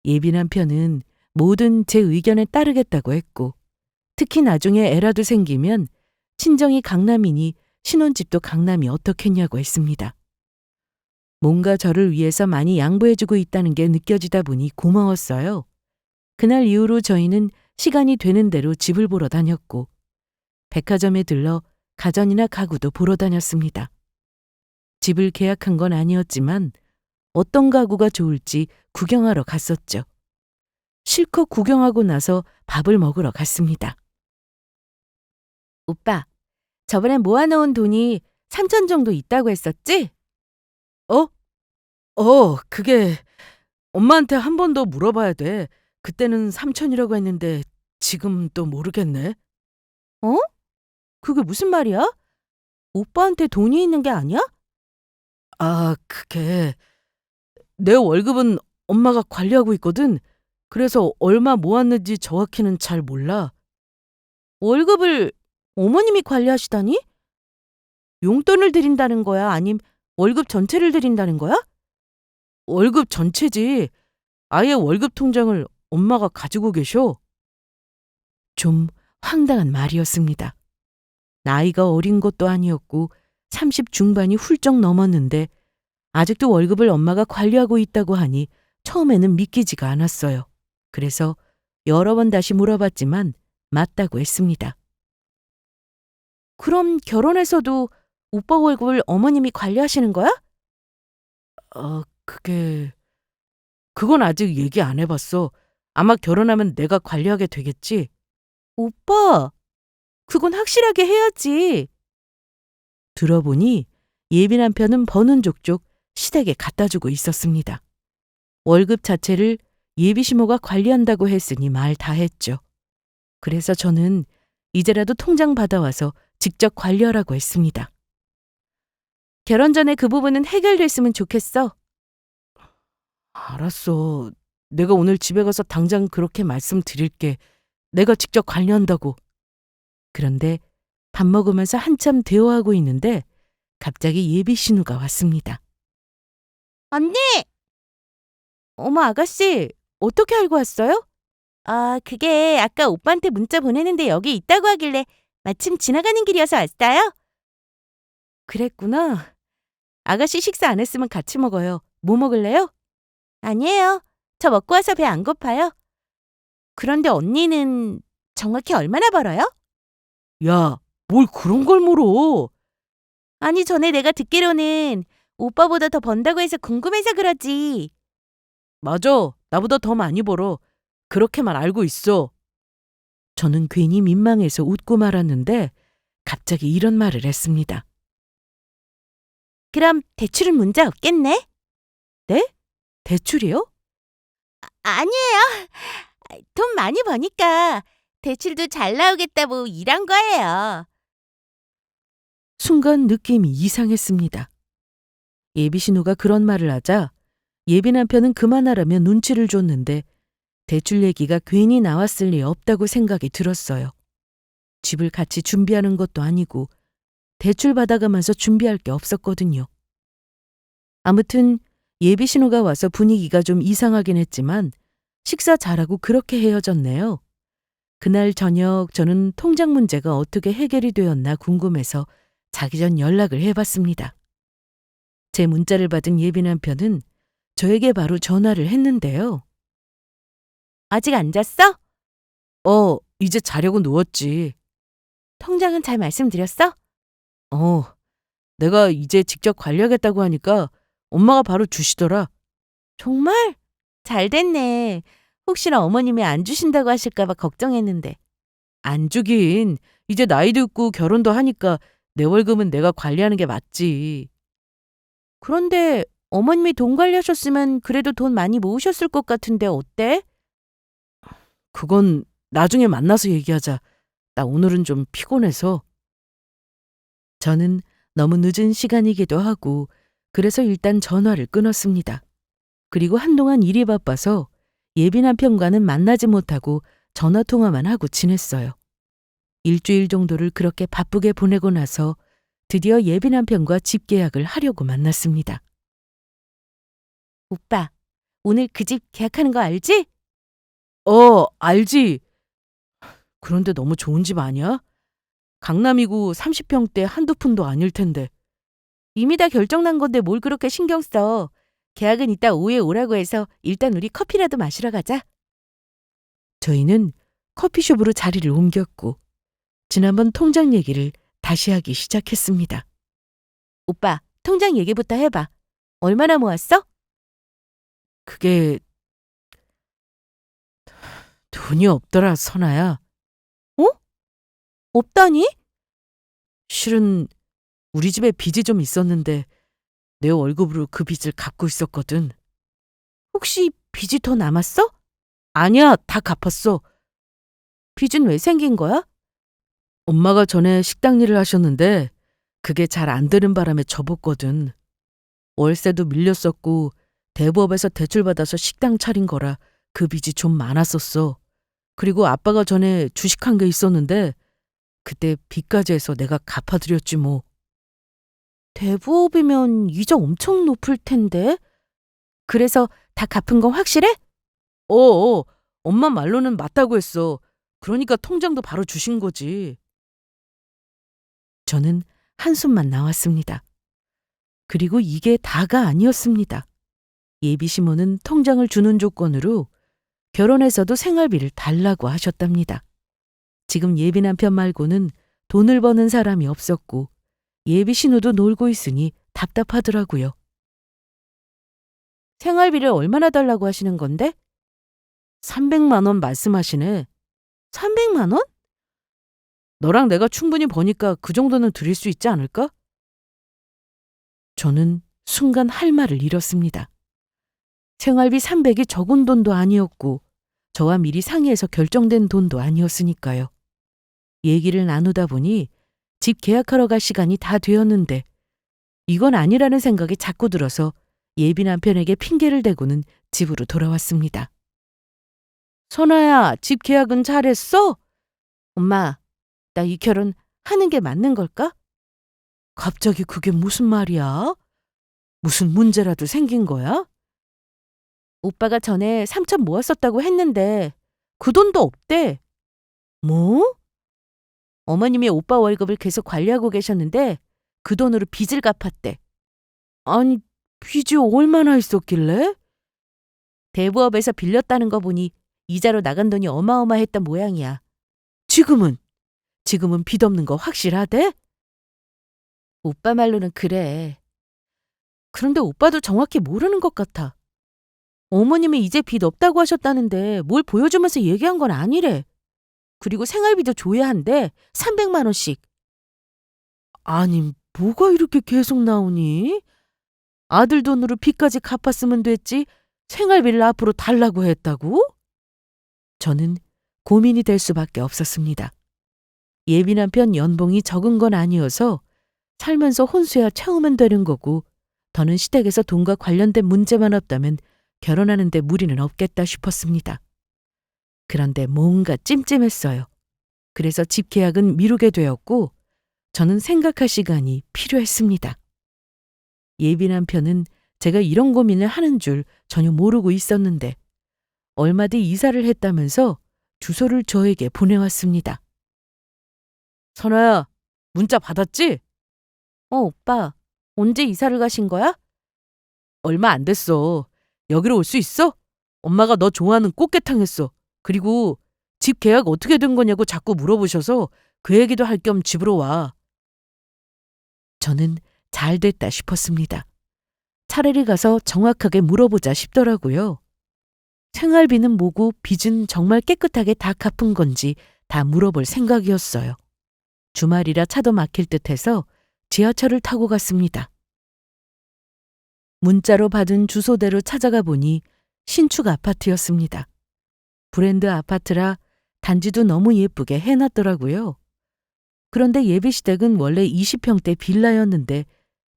예비 남편은 뭐든 제 의견에 따르겠다고 했고 특히 나중에 애라도 생기면 친정이 강남이니 신혼집도 강남이 어떻겠냐고 했습니다. 뭔가 저를 위해서 많이 양보해주고 있다는 게 느껴지다 보니 고마웠어요. 그날 이후로 저희는 시간이 되는 대로 집을 보러 다녔고 백화점에 들러 가전이나 가구도 보러 다녔습니다. 집을 계약한 건 아니었지만 어떤 가구가 좋을지 구경하러 갔었죠. 실컷 구경하고 나서 밥을 먹으러 갔습니다. 오빠, 저번에 모아놓은 돈이 3천 정도 있다고 했었지? 그게 엄마한테 한 번 더 물어봐야 돼. 그때는 3천이라고 했는데 지금 또 모르겠네. 그게 무슨 말이야? 오빠한테 돈이 있는 게 아니야? 그게 내 월급은 엄마가 관리하고 있거든. 그래서 얼마 모았는지 정확히는 잘 몰라. 월급을 어머님이 관리하시다니? 용돈을 드린다는 거야? 아님 월급 전체를 드린다는 거야? 월급 전체지. 아예 월급 통장을 엄마가 가지고 계셔. 좀 황당한 말이었습니다. 나이가 어린 것도 아니었고 30 중반이 훌쩍 넘었는데 아직도 월급을 엄마가 관리하고 있다고 하니 처음에는 믿기지가 않았어요. 그래서 여러 번 다시 물어봤지만 맞다고 했습니다. 그럼 결혼해서도 오빠 월급을 어머님이 관리하시는 거야? 그건 아직 얘기 안 해봤어. 아마 결혼하면 내가 관리하게 되겠지. 오빠, 그건 확실하게 해야지. 들어보니 예비 남편은 버는 족족 시댁에 갖다 주고 있었습니다. 월급 자체를 예비 시모가 관리한다고 했으니 말 다 했죠. 그래서 저는 이제라도 통장 받아와서 직접 관리하라고 했습니다. 결혼 전에 그 부분은 해결됐으면 좋겠어. 알았어. 내가 오늘 집에 가서 당장 그렇게 말씀드릴게. 내가 직접 관리한다고. 그런데 밥 먹으면서 한참 대화하고 있는데 갑자기 예비 신우가 왔습니다. 언니! 어머 아가씨, 어떻게 알고 왔어요? 그게 아까 오빠한테 문자 보내는데 여기 있다고 하길래 마침 지나가는 길이어서 왔어요. 그랬구나. 아가씨 식사 안 했으면 같이 먹어요. 뭐 먹을래요? 아니에요. 저 먹고 와서 배 안 고파요. 그런데 언니는 정확히 얼마나 벌어요? 야, 뭘 그런 걸 물어. 아니, 전에 내가 듣기로는 오빠보다 더 번다고 해서 궁금해서 그러지. 맞아. 나보다 더 많이 벌어. 그렇게만 알고 있어. 저는 괜히 민망해서 웃고 말았는데 갑자기 이런 말을 했습니다. 그럼 대출은 문제 없겠네? 네? 대출이요? 아니에요. 돈 많이 버니까 대출도 잘 나오겠다고 일한 거예요. 순간 느낌이 이상했습니다. 예비 신우가 그런 말을 하자 예비 남편은 그만하라며 눈치를 줬는데 대출 얘기가 괜히 나왔을 리 없다고 생각이 들었어요. 집을 같이 준비하는 것도 아니고 대출 받아가면서 준비할 게 없었거든요. 아무튼 예비 신우가 와서 분위기가 좀 이상하긴 했지만 식사 잘하고 그렇게 헤어졌네요. 그날 저녁 저는 통장 문제가 어떻게 해결이 되었나 궁금해서 자기 전 연락을 해봤습니다. 제 문자를 받은 예비 남편은 저에게 바로 전화를 했는데요. 아직 안 잤어? 이제 자려고 누웠지. 통장은 잘 말씀드렸어? 내가 이제 직접 관리하겠다고 하니까 엄마가 바로 주시더라. 정말? 잘 됐네. 혹시나 어머님이 안 주신다고 하실까 봐 걱정했는데. 안 주긴. 이제 나이도 있고 결혼도 하니까 내 월급은 내가 관리하는 게 맞지. 그런데 어머님이 돈 관리하셨으면 그래도 돈 많이 모으셨을 것 같은데 어때? 그건 나중에 만나서 얘기하자. 나 오늘은 좀 피곤해서. 저는 너무 늦은 시간이기도 하고 그래서 일단 전화를 끊었습니다. 그리고 한동안 일이 바빠서 예비 남편과는 만나지 못하고 전화통화만 하고 지냈어요. 일주일 정도를 그렇게 바쁘게 보내고 나서 드디어 예비 남편과 집 계약을 하려고 만났습니다. 오빠, 오늘 그 집 계약하는 거 알지? 알지. 그런데 너무 좋은 집 아니야? 강남이고 30평대 한두 푼도 아닐 텐데. 이미 다 결정난 건데 뭘 그렇게 신경 써. 계약은 이따 오후에 오라고 해서 일단 우리 커피라도 마시러 가자. 저희는 커피숍으로 자리를 옮겼고 지난번 통장 얘기를 다시 하기 시작했습니다. 오빠, 통장 얘기부터 해봐. 얼마나 모았어? 그게 돈이 없더라, 선아야. 없다니? 실은 우리 집에 빚이 좀 있었는데 내 월급으로 그 빚을 갚고 있었거든. 혹시 빚이 더 남았어? 아니야, 다 갚았어. 빚은 왜 생긴 거야? 엄마가 전에 식당 일을 하셨는데 그게 잘 안 되는 바람에 접었거든. 월세도 밀렸었고 대부업에서 대출받아서 식당 차린 거라 그 빚이 좀 많았었어. 그리고 아빠가 전에 주식한 게 있었는데 그때 빚까지 해서 내가 갚아드렸지 뭐. 대부업이면 이자 엄청 높을 텐데. 그래서 다 갚은 건 확실해? 엄마 말로는 맞다고 했어. 그러니까 통장도 바로 주신 거지. 저는 한숨만 나왔습니다. 그리고 이게 다가 아니었습니다. 예비 시모는 통장을 주는 조건으로 결혼해서도 생활비를 달라고 하셨답니다. 지금 예비 남편 말고는 돈을 버는 사람이 없었고 예비 신우도 놀고 있으니 답답하더라고요. 생활비를 얼마나 달라고 하시는 건데? 300만 원 말씀하시네. 300만 원? 너랑 내가 충분히 버니까 그 정도는 드릴 수 있지 않을까? 저는 순간 할 말을 잃었습니다. 생활비 300이 적은 돈도 아니었고 저와 미리 상의해서 결정된 돈도 아니었으니까요. 얘기를 나누다 보니 집 계약하러 갈 시간이 다 되었는데 이건 아니라는 생각이 자꾸 들어서 예비 남편에게 핑계를 대고는 집으로 돌아왔습니다. 선아야, 집 계약은 잘했어? 엄마, 나 이 결혼 하는 게 맞는 걸까? 갑자기 그게 무슨 말이야? 무슨 문제라도 생긴 거야? 오빠가 전에 3천 모았었다고 했는데 그 돈도 없대. 뭐? 어머님이 오빠 월급을 계속 관리하고 계셨는데 그 돈으로 빚을 갚았대. 아니, 빚이 얼마나 있었길래? 대부업에서 빌렸다는 거 보니 이자로 나간 돈이 어마어마했던 모양이야. 지금은 빚 없는 거 확실하대? 오빠 말로는 그래. 그런데 오빠도 정확히 모르는 것 같아. 어머님이 이제 빚 없다고 하셨다는데 뭘 보여주면서 얘기한 건 아니래. 그리고 생활비도 줘야 한대. 300만 원씩. 아니, 뭐가 이렇게 계속 나오니? 아들 돈으로 빚까지 갚았으면 됐지 생활비를 앞으로 달라고 했다고? 저는 고민이 될 수밖에 없었습니다. 예비 남편 연봉이 적은 건 아니어서 살면서 혼수야 채우면 되는 거고 더는 시댁에서 돈과 관련된 문제만 없다면 결혼하는데 무리는 없겠다 싶었습니다. 그런데 뭔가 찜찜했어요. 그래서 집 계약은 미루게 되었고 저는 생각할 시간이 필요했습니다. 예비 남편은 제가 이런 고민을 하는 줄 전혀 모르고 있었는데 얼마 뒤 이사를 했다면서 주소를 저에게 보내왔습니다. 선아야, 문자 받았지? 오빠. 언제 이사를 가신 거야? 얼마 안 됐어. 여기로 올 수 있어? 엄마가 너 좋아하는 꽃게탕 했어. 그리고 집 계약 어떻게 된 거냐고 자꾸 물어보셔서 그 얘기도 할 겸 집으로 와. 저는 잘 됐다 싶었습니다. 차라리 가서 정확하게 물어보자 싶더라고요. 생활비는 뭐고 빚은 정말 깨끗하게 다 갚은 건지 다 물어볼 생각이었어요. 주말이라 차도 막힐 듯해서 지하철을 타고 갔습니다. 문자로 받은 주소대로 찾아가 보니 신축 아파트였습니다. 브랜드 아파트라 단지도 너무 예쁘게 해놨더라고요. 그런데 예비시댁은 원래 20평대 빌라였는데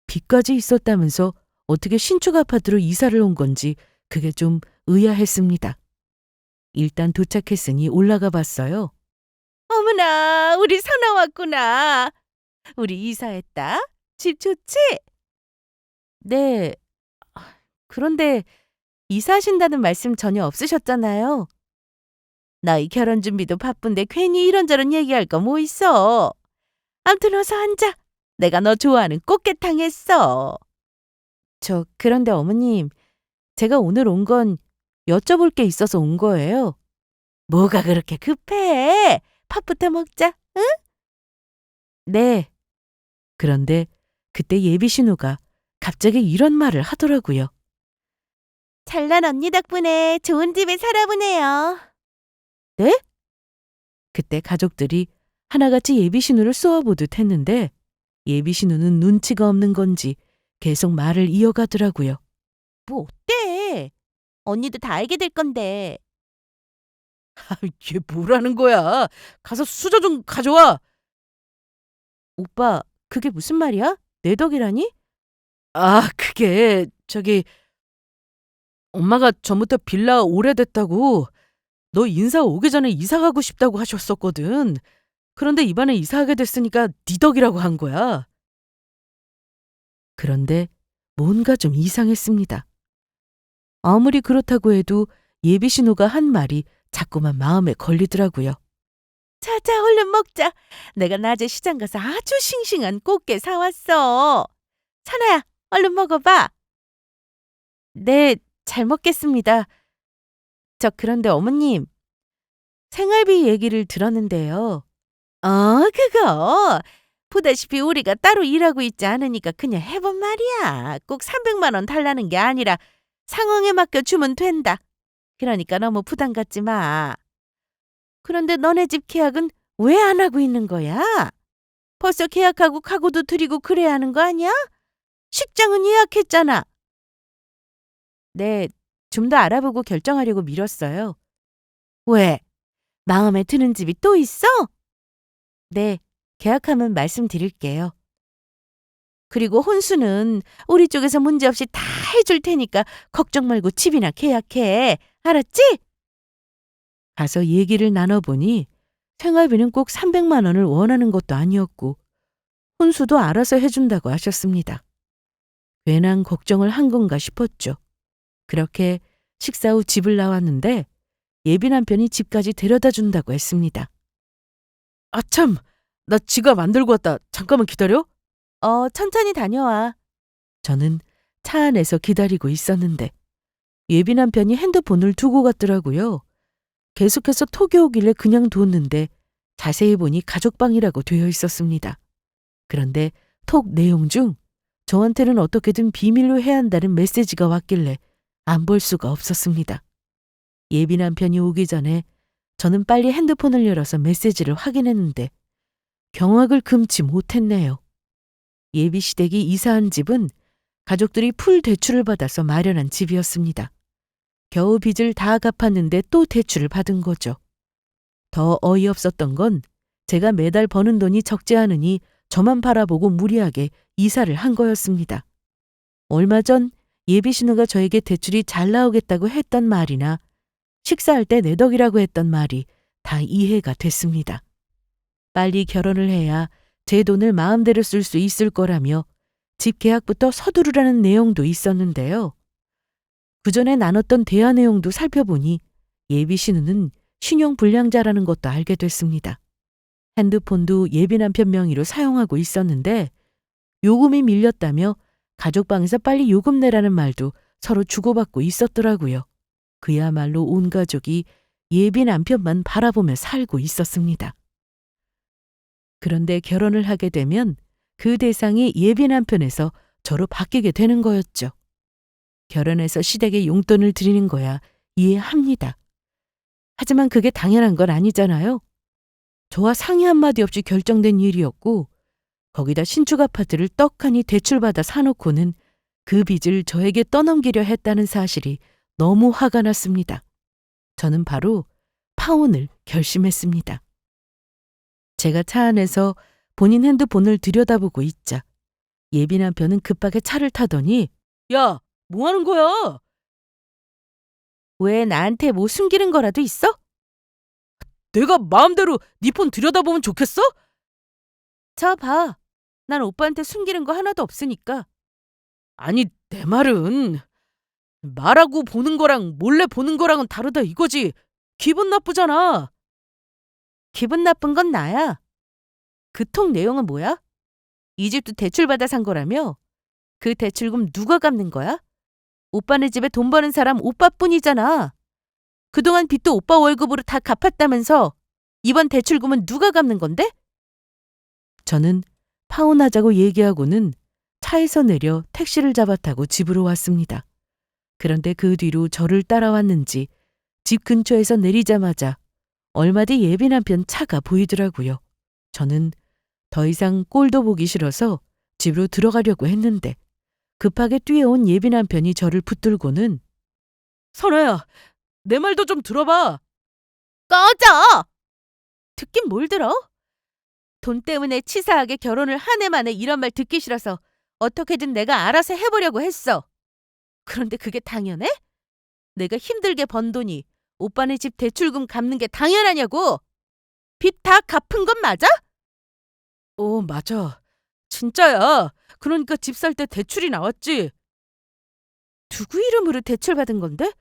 빚까지 있었다면서 어떻게 신축 아파트로 이사를 온 건지 그게 좀 의아했습니다. 일단 도착했으니 올라가 봤어요. 어머나, 우리 선아 왔구나. 우리 이사했다. 집 좋지? 네. 그런데 이사하신다는 말씀 전혀 없으셨잖아요. 너희 결혼 준비도 바쁜데 괜히 이런저런 얘기할 거 뭐 있어. 암튼 어서 앉아. 내가 너 좋아하는 꽃게탕 했어. 그런데 어머님, 제가 오늘 온 건 여쭤볼 게 있어서 온 거예요. 뭐가 그렇게 급해? 밥부터 먹자. 응? 네. 그런데 그때 예비 신우가 갑자기 이런 말을 하더라고요. 잘난 언니 덕분에 좋은 집에 살아보네요. 네? 그때 가족들이 하나같이 예비 신우를 쏘아보듯 했는데 예비 신우는 눈치가 없는 건지 계속 말을 이어가더라고요. 뭐 어때? 언니도 다 알게 될 건데. 얘 뭐라는 거야? 가서 수저 좀 가져와. 오빠, 그게 무슨 말이야? 내 덕이라니? 그게 엄마가 전부터 빌라 오래됐다고 너 인사 오기 전에 이사 가고 싶다고 하셨었거든. 그런데 이번에 이사하게 됐으니까 네 덕이라고 한 거야. 그런데 뭔가 좀 이상했습니다. 아무리 그렇다고 해도 예비 신우가 한 말이 자꾸만 마음에 걸리더라고요. 자자, 얼른 먹자. 내가 낮에 시장 가서 아주 싱싱한 꽃게 사왔어. 찬아야, 얼른 먹어봐. 네, 잘 먹겠습니다. 그런데 어머님, 생활비 얘기를 들었는데요. 그거. 보다시피 우리가 따로 일하고 있지 않으니까 그냥 해본 말이야. 꼭 300만 원 달라는 게 아니라 상황에 맡겨 주면 된다. 그러니까 너무 부담 갖지 마. 그런데 너네 집 계약은 왜 안 하고 있는 거야? 벌써 계약하고 가구도 드리고 그래야 하는 거 아니야? 식장은 예약했잖아. 네, 좀 더 알아보고 결정하려고 미뤘어요. 왜? 마음에 드는 집이 또 있어? 네, 계약하면 말씀드릴게요. 그리고 혼수는 우리 쪽에서 문제없이 다 해줄 테니까 걱정 말고 집이나 계약해. 알았지? 가서 얘기를 나눠보니 생활비는 꼭 300만 원을 원하는 것도 아니었고 혼수도 알아서 해준다고 하셨습니다. 괜한 걱정을 한 건가 싶었죠. 그렇게 식사 후 집을 나왔는데 예비 남편이 집까지 데려다 준다고 했습니다. 참, 나 지갑 안 들고 왔다. 잠깐만 기다려. 천천히 다녀와. 저는 차 안에서 기다리고 있었는데 예비 남편이 핸드폰을 두고 갔더라고요. 계속해서 톡이 오길래 그냥 뒀는데 자세히 보니 가족방이라고 되어 있었습니다. 그런데 톡 내용 중 저한테는 어떻게든 비밀로 해야 한다는 메시지가 왔길래 안 볼 수가 없었습니다. 예비 남편이 오기 전에 저는 빨리 핸드폰을 열어서 메시지를 확인했는데 경악을 금치 못했네요. 예비 시댁이 이사한 집은 가족들이 풀 대출을 받아서 마련한 집이었습니다. 겨우 빚을 다 갚았는데 또 대출을 받은 거죠. 더 어이없었던 건 제가 매달 버는 돈이 적지 않으니 저만 바라보고 무리하게 이사를 한 거였습니다. 얼마 전 예비 신우가 저에게 대출이 잘 나오겠다고 했던 말이나 식사할 때 내 덕이라고 했던 말이 다 이해가 됐습니다. 빨리 결혼을 해야 제 돈을 마음대로 쓸 수 있을 거라며 집 계약부터 서두르라는 내용도 있었는데요. 그 전에 나눴던 대화 내용도 살펴보니 예비 신우는 신용불량자라는 것도 알게 됐습니다. 핸드폰도 예비 남편 명의로 사용하고 있었는데 요금이 밀렸다며 가족방에서 빨리 요금 내라는 말도 서로 주고받고 있었더라고요. 그야말로 온 가족이 예비 남편만 바라보며 살고 있었습니다. 그런데 결혼을 하게 되면 그 대상이 예비 남편에서 저로 바뀌게 되는 거였죠. 결혼해서 시댁에 용돈을 드리는 거야 이해합니다. 하지만 그게 당연한 건 아니잖아요. 저와 상의 한마디 없이 결정된 일이었고 거기다 신축 아파트를 떡하니 대출받아 사놓고는 그 빚을 저에게 떠넘기려 했다는 사실이 너무 화가 났습니다. 저는 바로 파혼을 결심했습니다. 제가 차 안에서 본인 핸드폰을 들여다보고 있자 예비 남편은 급하게 차를 타더니 야, 뭐 하는 거야? 왜 나한테 뭐 숨기는 거라도 있어? 내가 마음대로 네 폰 들여다보면 좋겠어? 저 봐. 난 오빠한테 숨기는 거 하나도 없으니까. 아니, 내 말은 말하고 보는 거랑 몰래 보는 거랑은 다르다 이거지. 기분 나쁘잖아. 기분 나쁜 건 나야. 그 통 내용은 뭐야? 이 집도 대출받아 산 거라며? 그 대출금 누가 갚는 거야? 오빠네 집에 돈 버는 사람 오빠뿐이잖아. 그동안 빚도 오빠 월급으로 다 갚았다면서 이번 대출금은 누가 갚는 건데? 저는 파혼하자고 얘기하고는 차에서 내려 택시를 잡아 타고 집으로 왔습니다. 그런데 그 뒤로 저를 따라왔는지 집 근처에서 내리자마자 얼마 뒤 예비 남편 차가 보이더라고요. 저는 더 이상 꼴도 보기 싫어서 집으로 들어가려고 했는데 급하게 뛰어온 예비 남편이 저를 붙들고는 선아야, 내 말도 좀 들어봐. 꺼져! 듣긴 뭘 들어? 돈 때문에 치사하게 결혼을 한 해 만에 이런 말 듣기 싫어서 어떻게든 내가 알아서 해보려고 했어. 그런데 그게 당연해? 내가 힘들게 번 돈이 오빠네 집 대출금 갚는 게 당연하냐고? 빚 다 갚은 건 맞아? 맞아. 진짜야. 그러니까 집 살 때 대출이 나왔지. 누구 이름으로 대출받은 건데?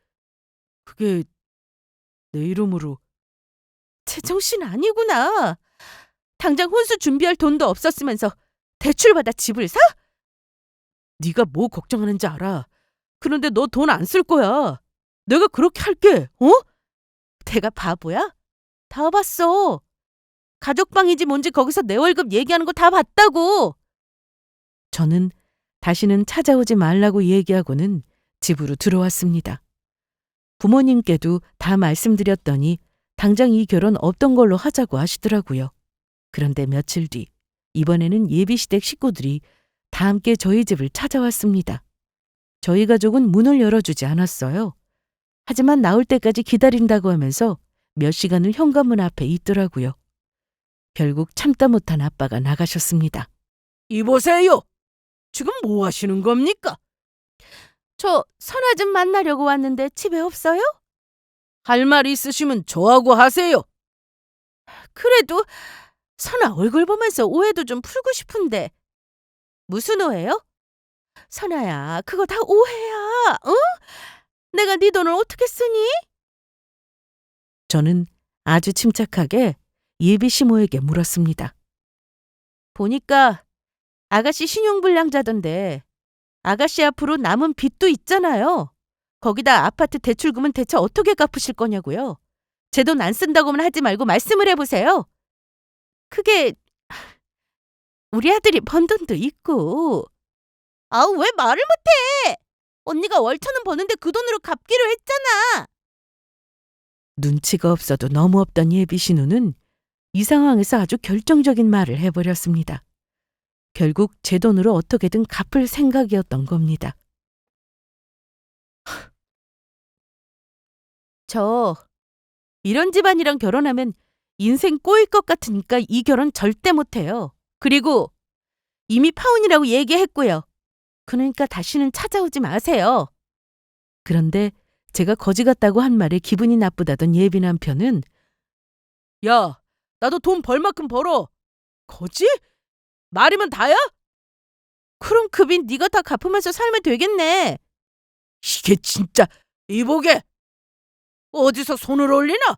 그게 내 이름으로. 제정신 아니구나. 당장 혼수 준비할 돈도 없었으면서 대출받아 집을 사? 네가 뭐 걱정하는지 알아. 그런데 너 돈 안 쓸 거야. 내가 그렇게 할게. 내가 바보야? 다 봤어. 가족방이지 뭔지 거기서 내 월급 얘기하는 거 다 봤다고. 저는 다시는 찾아오지 말라고 얘기하고는 집으로 들어왔습니다. 부모님께도 다 말씀드렸더니 당장 이 결혼 없던 걸로 하자고 하시더라고요. 그런데 며칠 뒤 이번에는 예비시댁 식구들이 다 함께 저희 집을 찾아왔습니다. 저희 가족은 문을 열어주지 않았어요. 하지만 나올 때까지 기다린다고 하면서 몇 시간을 현관문 앞에 있더라고요. 결국 참다 못한 아빠가 나가셨습니다. 이보세요. 지금 뭐 하시는 겁니까? 저 선아 좀 만나려고 왔는데 집에 없어요? 할 말 있으시면 저하고 하세요. 그래도 선아 얼굴 보면서 오해도 좀 풀고 싶은데. 무슨 오해요? 선아야, 그거 다 오해야. 응? 내가 네 돈을 어떻게 쓰니? 저는 아주 침착하게 예비 시모에게 물었습니다. 보니까 아가씨 신용불량자던데 아가씨 앞으로 남은 빚도 있잖아요. 거기다 아파트 대출금은 대체 어떻게 갚으실 거냐고요. 제 돈 안 쓴다고만 하지 말고 말씀을 해보세요. 그게 우리 아들이 번 돈도 있고. 아우, 왜 말을 못해? 언니가 월천은 버는데 그 돈으로 갚기로 했잖아. 눈치가 없어도 너무 없던 예비 신우는 이 상황에서 아주 결정적인 말을 해버렸습니다. 결국 제 돈으로 어떻게든 갚을 생각이었던 겁니다. 저 이런 집안이랑 결혼하면 인생 꼬일 것 같으니까 이 결혼 절대 못해요. 그리고 이미 파혼이라고 얘기했고요. 그러니까 다시는 찾아오지 마세요. 그런데 제가 거지 같다고 한 말에 기분이 나쁘다던 예비 남편은 야, 나도 돈 벌 만큼 벌어. 거지? 말이면 다야? 그럼 그 빚 네가 다 갚으면서 살면 되겠네. 이게 진짜 이보게. 어디서 손을 올리나?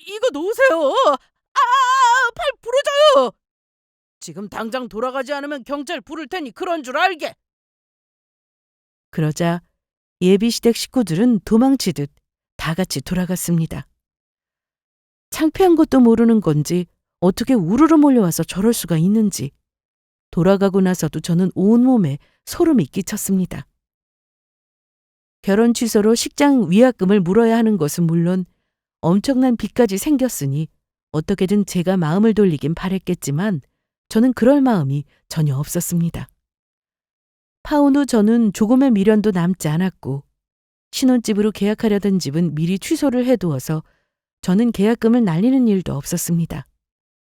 이거 놓으세요. 팔 부러져요. 지금 당장 돌아가지 않으면 경찰 부를 테니 그런 줄 알게. 그러자 예비 시댁 식구들은 도망치듯 다 같이 돌아갔습니다. 창피한 것도 모르는 건지 어떻게 우르르 몰려와서 저럴 수가 있는지 돌아가고 나서도 저는 온몸에 소름이 끼쳤습니다. 결혼 취소로 식장 위약금을 물어야 하는 것은 물론 엄청난 빚까지 생겼으니 어떻게든 제가 마음을 돌리긴 바랬겠지만 저는 그럴 마음이 전혀 없었습니다. 파혼 후 저는 조금의 미련도 남지 않았고 신혼집으로 계약하려던 집은 미리 취소를 해두어서 저는 계약금을 날리는 일도 없었습니다.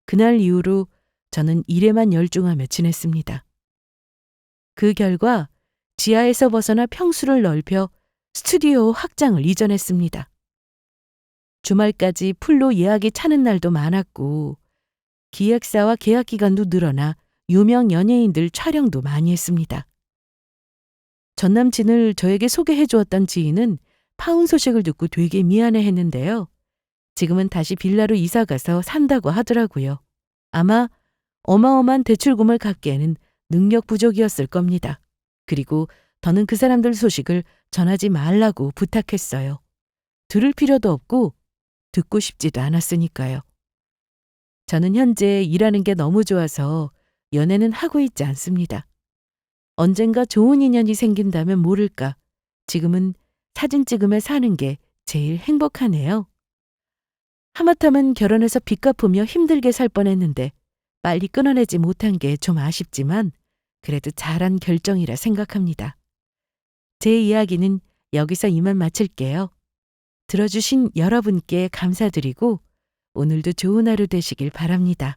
그날 이후로 저는 일에만 열중하며 지냈습니다. 그 결과 지하에서 벗어나 평수를 넓혀 스튜디오 확장을 이전했습니다. 주말까지 풀로 예약이 차는 날도 많았고 기획사와 계약 기간도 늘어나 유명 연예인들 촬영도 많이 했습니다. 전 남친을 저에게 소개해 주었던 지인은 파혼 소식을 듣고 되게 미안해 했는데요. 지금은 다시 빌라로 이사 가서 산다고 하더라고요. 아마 어마어마한 대출금을 갚기에는 능력 부족이었을 겁니다. 그리고 더는 그 사람들 소식을 전하지 말라고 부탁했어요. 들을 필요도 없고 듣고 싶지도 않았으니까요. 저는 현재 일하는 게 너무 좋아서 연애는 하고 있지 않습니다. 언젠가 좋은 인연이 생긴다면 모를까. 지금은 사진 찍으며 사는 게 제일 행복하네요. 하마터면 결혼해서 빚 갚으며 힘들게 살 뻔했는데 빨리 끊어내지 못한 게 좀 아쉽지만 그래도 잘한 결정이라 생각합니다. 제 이야기는 여기서 이만 마칠게요. 들어주신 여러분께 감사드리고 오늘도 좋은 하루 되시길 바랍니다.